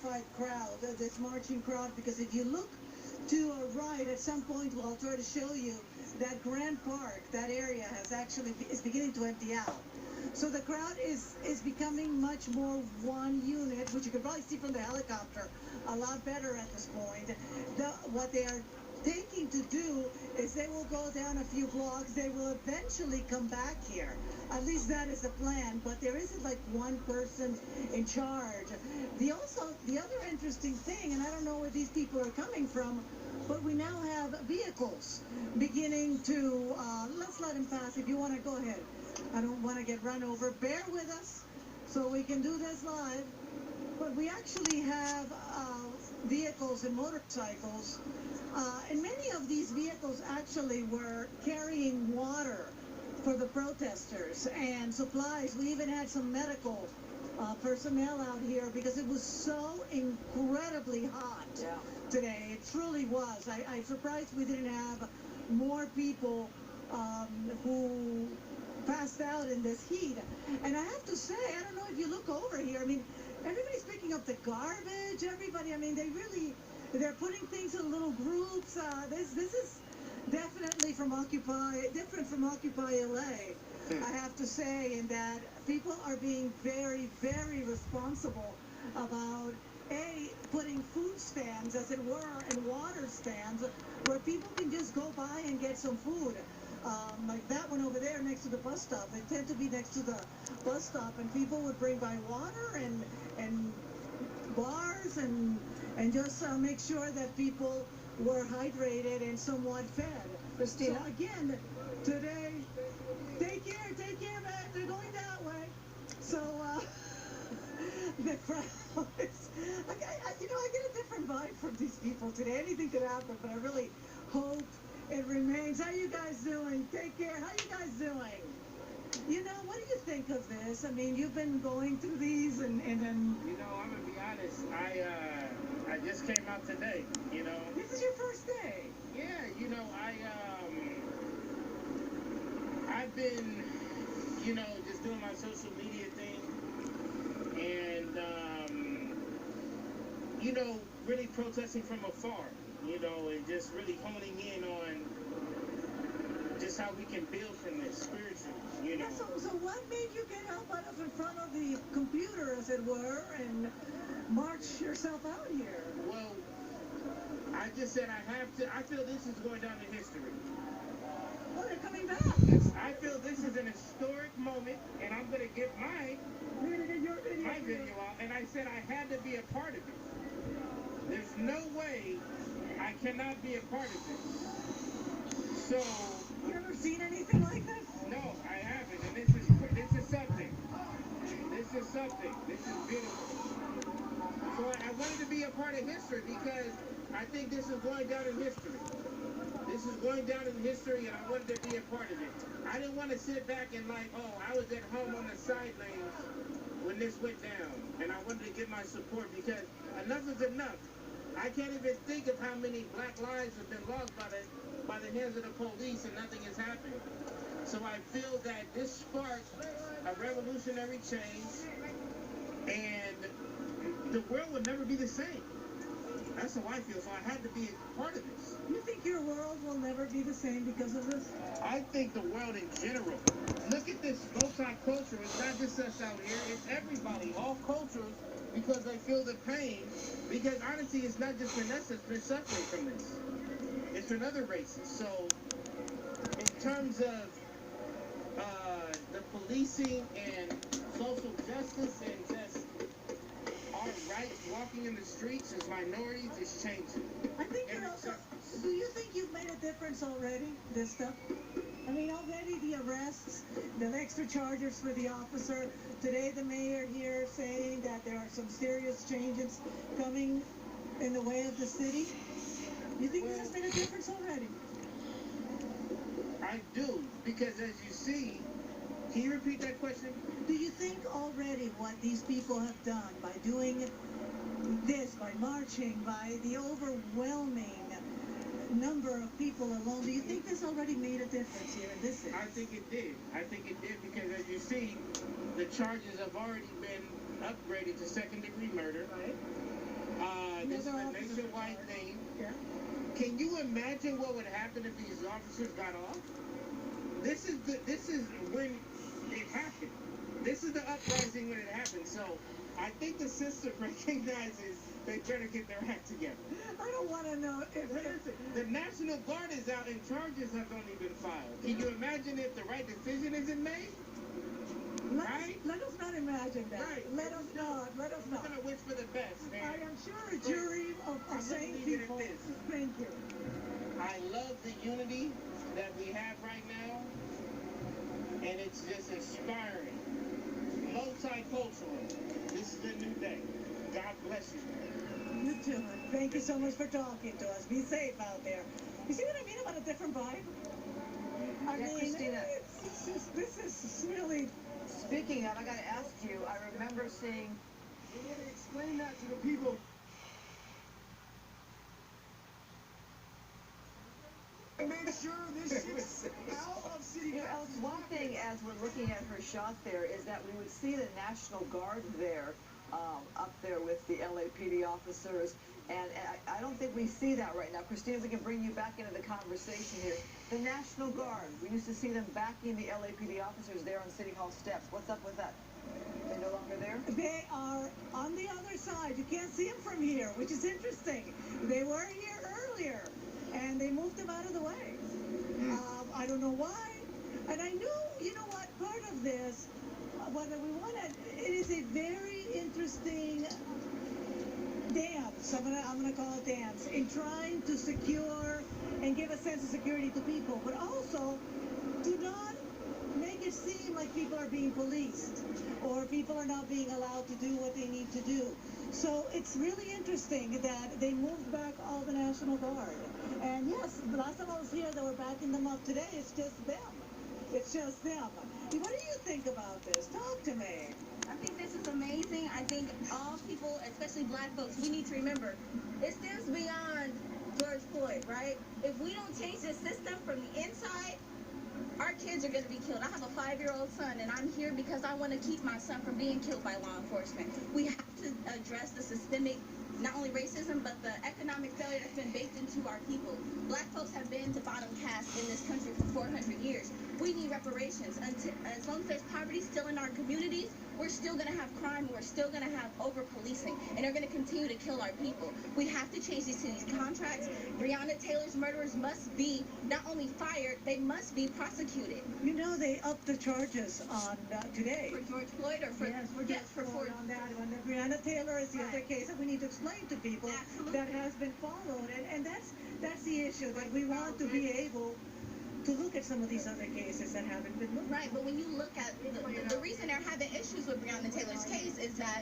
unified crowd, this marching crowd, because if you look to our right, at some point, well, I'll try to show you that Grand Park, that area is beginning to empty out. So the crowd is becoming much more one unit, which you can probably see from the helicopter a lot better at this point. What they are taking to do is they will go down a few blocks. They will eventually come back here. At least that is the plan, but there isn't like one person in charge. The other interesting thing, and I don't know where these people are coming from, but we now have vehicles beginning to, let's let them pass. If you want to, go ahead. I don't want to get run over. Bear with us so we can do this live. But we actually have vehicles and motorcycles. And many of these vehicles actually were carrying water for the protesters and supplies. We even had some medical personnel out here because it was so incredibly hot today. It truly was. I'm surprised we didn't have more people who passed out in this heat. And I have to say, I don't know if you look over here, I mean, everybody's picking up the garbage. Everybody, I mean, they're putting things in little groups. This is definitely different from Occupy LA. I have to say, in that people are being very, very responsible about putting food stands, as it were, and water stands where people can just go by and get some food. Like that one over there next to the bus stop. They tend to be next to the bus stop, and people would bring by water and bars and just make sure that people were hydrated and somewhat fed. Christina? So again, today, take care, man. They're going that way. So the crowd is, I get a different vibe from these people today. Anything could happen, but I really hope it remains. How you guys doing? Take care. How you guys doing? You know, what do you think of this? I mean, you've been going through these and then... You know, I'm going to be honest. I just came out today, you know. This is your first day. Yeah, you know, I've been, you know, just doing my social media thing. And, you know, really protesting from afar, you know, and just really honing in on just how we can build from this spiritually, you know. Yeah, so what made you get up in front of the computer, as it were, and march yourself out here? Well, I just said I feel this is going down in history. Oh, they're coming back. I feel this is an historic moment, and I'm going to get my video out, and I said I had to be a part of it. There's no way I cannot be a part of this. So... You ever seen anything like this? No, I haven't, and this is something. This is something. This is beautiful. So I wanted to be a part of history because I think this is going down in history. This is going down in history, and I wanted to be a part of it. I didn't want to sit back and like, oh, I was at home on the side lanes when this went down, and I wanted to give my support because enough is enough. I can't even think of how many black lives have been lost by the hands of the police, and nothing has happened. So I feel that this sparked a revolutionary change, and the world will never be the same. That's how I feel, so I had to be a part of this. You think your world will never be the same because of this? I think the world in general. Look at this multicultural. It's not just us out here. It's everybody, all cultures, because they feel the pain. Because honestly, it's not just been us that's been suffering from this. It's from other races. So, in terms of the policing and social justice and just our rights walking in the streets as minorities is changing. I think you're also... Do you think you've made a difference already, this stuff? I mean, already the arrests, the extra charges for the officer. Today, the mayor here saying that there are some serious changes coming in the way of the city. You think this has made a difference already? I do, because as you see, can you repeat that question? Do you think already what these people have done by doing this, by marching, by the overwhelming number of people alone, do you think this already made a difference here in this city? I think it did. I think it did because as you see, the charges have already been upgraded to second-degree murder. Right. It's a nationwide thing. Yeah. Can you imagine what would happen if these officers got off? This is when it happened. This is the uprising when it happened. So I think the system recognizes they better get their act together. I don't want to know if The National Guard is out and charges have only been filed. Can you imagine if the right decision isn't made? Let us not imagine that. Right. Let us not. We're gonna wish for the best, man. I am sure a jury of sane people. Thank you. I love the unity that we have right now, and it's just inspiring. Multicultural. This is a new day. God bless you. You too. Thank you so much for talking to us. Be safe out there. You see what I mean about a different vibe? I mean, Christina. This is really... Speaking of, I got to ask you, I remember seeing... You want to explain that to the people. Make sure this shit's out of City You know, Alex, one thing as we're looking at her shot there is that we would see the National Guard there, up there with the LAPD officers, and I don't think we see that right now. Christina, we can bring you back into the conversation here. The National Guard, we used to see them backing the LAPD officers there on City Hall steps. What's up with that? They're no longer there? They are on the other side. You can't see them from here, which is interesting. They were here earlier, and they moved them out of the way. I don't know why. And I knew, you know what, part of this, whether we want it, it is a very interesting dance. I'm gonna call it dance in trying to secure and give a sense of security to people, but also do not make it seem like people are being policed or people are not being allowed to do what they need to do. So it's really interesting that they moved back all the National Guard. And yes, the last time I was here, they were backing them up. Today, it's just them. It's just them. What do you think about this? Talk to me. I think this is amazing. I think all people, especially black folks, we need to remember, it stems beyond George Floyd, right? If we don't change the system from the inside, our kids are going to be killed. I have a 5-year-old son, and I'm here because I want to keep my son from being killed by law enforcement. We have to address the systemic, not only racism, but the economic failure that's been baked into our people. Black folks have been the bottom caste in this country for 400 years. We need reparations. As long as there's poverty still in our communities, we're still going to have crime, we're still going to have over-policing, and they're going to continue to kill our people. We have to change these contracts. Breonna Taylor's murderers must be not only fired, they must be prosecuted. You know, they upped the charges on today. For George Floyd or for... Yes, for Floyd on that one. The Breonna Taylor is the other case that we need to explain to people. Absolutely. That has been followed. And that's the issue, that we want to be able to look at some of these other cases that haven't been looked at. Right, but when you look at the reason they're having issues with Breonna Taylor's case is that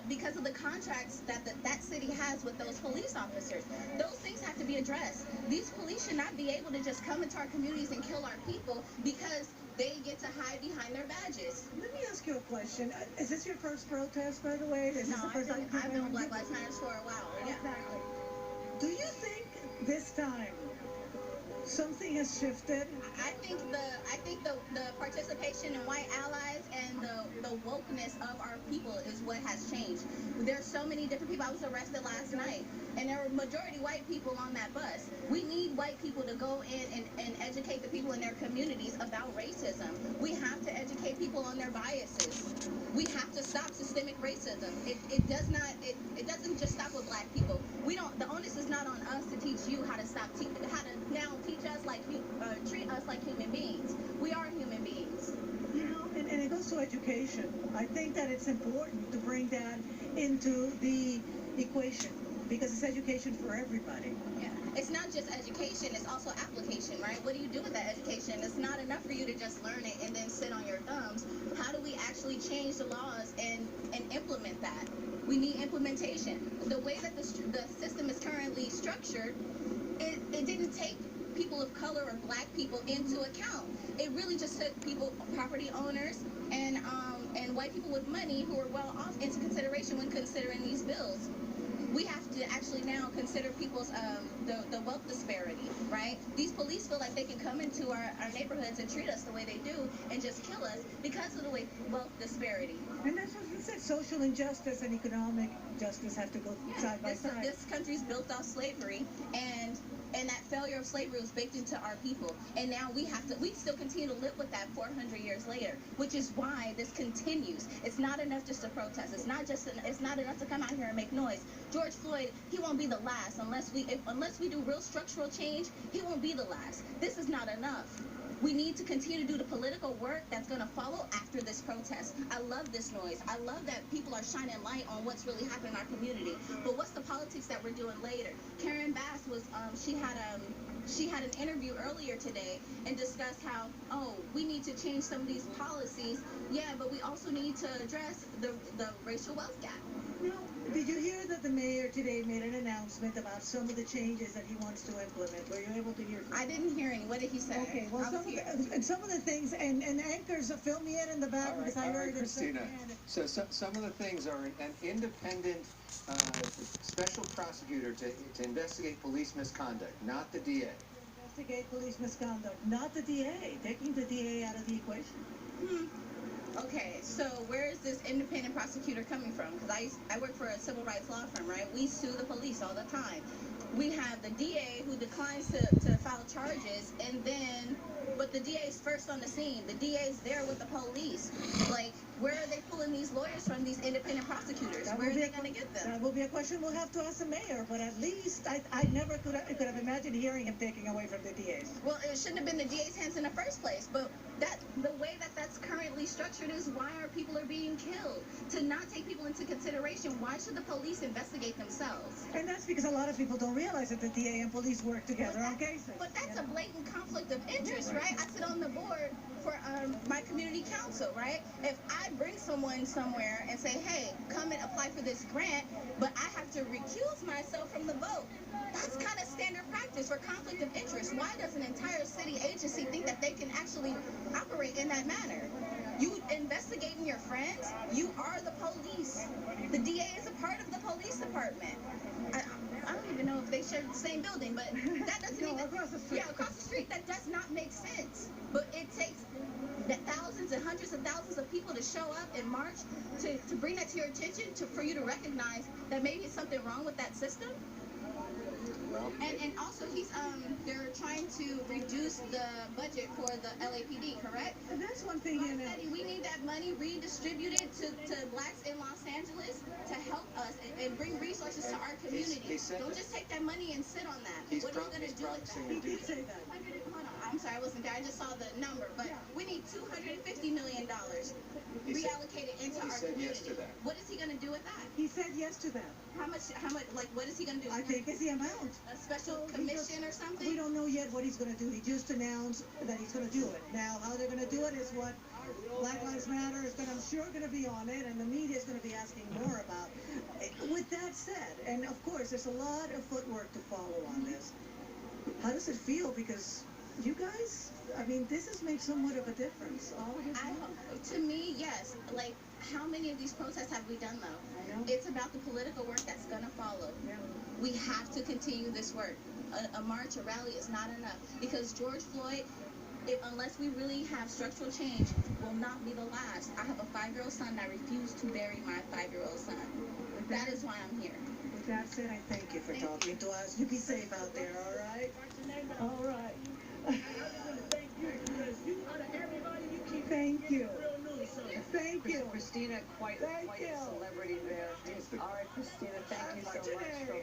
because of the contracts that city has with those police officers. Those things have to be addressed. These police should not be able to just come into our communities and kill our people because they get to hide behind their badges. Let me ask you a question. Is this your first protest, by the way? Is this the first time I've been on Black Lives Matter for a while. Yeah. Exactly. Do you think this time something has shifted? I think the participation in white allies and the wokeness of our people is what has changed. There's so many different people. I was arrested last night, and there were majority white people on that bus. We need white people to go in and educate the people in their communities about racism. We have to educate people on their biases. We have to stop systemic racism. It doesn't just stop with black people. The onus is not on us to teach you how to now teach us treat us like human beings. We are human beings. You know, and it goes to education. I think that it's important to bring that into the equation because it's education for everybody. Yeah. It's not just education, it's also application, right? What do you do with that education? It's not enough for you to just learn it and then sit on your thumbs. How do we actually change the laws and implement that? We need implementation. The way that the system is currently structured, it didn't take people of color or black people into account. It really just took property owners, and white people with money who are well off into consideration when considering these bills. We have to actually now consider people's the wealth disparity, right? These police feel like they can come into our neighborhoods and treat us the way they do and just kill us because of the wealth disparity. And that's what said social injustice and economic justice have to go side by side. This country's built off slavery, and that failure of slavery was baked into our people. And now we still continue to live with that 400 years later, which is why this continues. It's not enough just to protest. It's not enough to come out here and make noise. George Floyd, he won't be the last unless we do real structural change. He won't be the last. This is not enough. We need to continue to do the political work that's going to follow after this protest. I love this noise. I love that people are shining light on what's really happening in our community. But what's the politics that we're doing later? Karen Bass was, she had an interview earlier today and discussed how, we need to change some of these policies. Yeah, but we also need to address the racial wealth gap. Now, did you hear that the mayor today made an announcement about some of the changes that he wants to implement? Were you able to hear? I didn't hear any. What did he say? Okay, well, some of the things, and anchors, fill me in the back because I heard it. Christina. So some of the things are an independent special prosecutor to investigate police misconduct, not the DA. Investigate police misconduct, not the DA. Taking the DA out of the equation. Okay, so where is this independent prosecutor coming from? Because I work for a civil rights law firm, right? We sue the police all the time. We have the DA who declines to file charges, but the DA is first on the scene. The DA is there with the police. Like, where are they pulling these lawyers from, these independent prosecutors? Where are they going to get them? That will be a question we'll have to ask the mayor, but at least I never could have imagined hearing him taking away from the DAs. Well, it shouldn't have been the DA's hands in the first place, but the way that's currently structured is why our people are being killed. To not take people into consideration, why should the police investigate themselves? And that's because a lot of people don't realize that the DA and police work together on cases. But that's a blatant conflict of interest, right? I sit on the board for my community council, right? If I bring someone somewhere and say, hey, come and apply for this grant, but I have to recuse myself from the vote, that's kind of standard practice for conflict of interest. Why does an entire city agency think that they can actually operate in that manner? You investigating your friends, you are the police. The DA is a part of the police department. I don't even know if they share the same building, but that doesn't even... across the street. Yeah, across the street. That does not make sense. But it takes thousands and hundreds of thousands of people to show up and march to bring that to your attention, for you to recognize that maybe something wrong with that system. And also they're trying to reduce the budget for the LAPD, correct? And that's one thing, We need that money redistributed to blacks in Los Angeles to help us and bring resources to our community. Don't just take that money and sit on that. What are you going to do with that? He did say that. Hold on, I'm sorry, I wasn't there. I just saw the number, but we need $250 million reallocated into our community. Yes to that. What is he going to do with that? He said yes to that. How much, like, what is he going to do? I think it's the amount. A special commission or something? We don't know yet what he's going to do. He just announced that he's going to do it. Now, how they're going to do it is what Black Lives Matter is I'm sure going to be on it, and the media is going to be asking more about. With that said, and of course, there's a lot of footwork to follow on this. How does it feel? Because you guys, I mean, this has made somewhat of a difference. To me, yes. Like, how many of these protests have we done, though? I know. It's about the political work that's going to follow. Yeah. We have to continue this work. A march, a rally is not enough. Because George Floyd, unless we really have structural change, will not be the last. I have a 5-year-old son, and I refuse to bury my 5-year-old son. That is why I'm here. With that said, I thank you for talking to us. You be safe out there, all right? All right. Thank you. Thank you. Christina, quite a celebrity there. All right, Christina, thank you so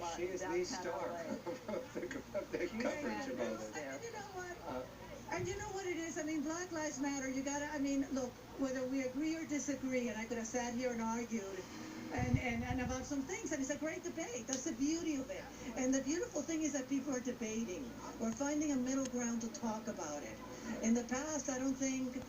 much. She is the star of the coverage of all this. And you know what? And you know what it is? I mean, Black Lives Matter, you gotta, I mean, look, whether we agree or disagree, and I could have sat here and argued, and about some things, and it's a great debate. That's the beauty of it. And the beautiful thing is that people are debating. We're finding a middle ground to talk about it. In the past, I don't think